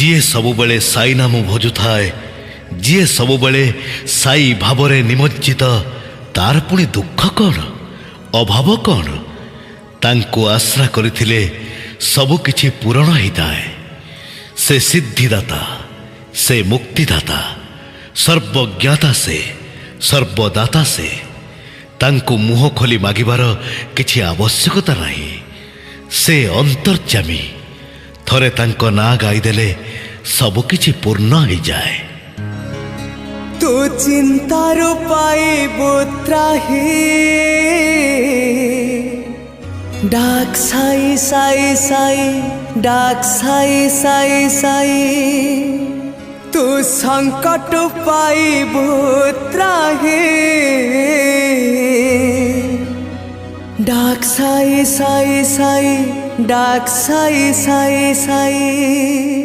ଯିଏ ସବୁବେଳେ ସାଇ ନାମ ଭୋଜୁଥାଏ, ଯିଏ ସବୁବେଳେ ସାଇ ଭାବରେ ନିମଜ୍ଜିତ, ତାର ପୁଣି ଦୁଃଖ କ'ଣ, ଅଭାବ କ'ଣ? ତାଙ୍କୁ ଆଶ୍ରା କରିଥିଲେ ସବୁକିଛି ପୂରଣ ହୋଇଥାଏ। ସେ ସିଦ୍ଧିଦାତା, ସେ ମୁକ୍ତିଦାତା, ସର୍ବଜ୍ଞାତା, ସେ ସର୍ବଦାତା। ସେ ତାଙ୍କୁ ମୁହଁ ଖୋଲି ମାଗିବାର କିଛି ଆବଶ୍ୟକତା ନାହିଁ। ସେ ଅନ୍ତର୍ଯାମୀ। ଥରେ ତାଙ୍କ ନାଁ ଗାଇଦେଲେ ସବୁକିଛି ପୂର୍ଣ୍ଣ ହୋଇଯାଏ। ତୁ ଚିନ୍ତାରୁ ପାଇବୁ ତ୍ରାହି, ডাক সাই সাই সাই, ডাক সাই সাই সাই, তু সংকট পাইবু ত্রাহি, ডাক সাই সাই সাই, ডাক সাই সাই সাই।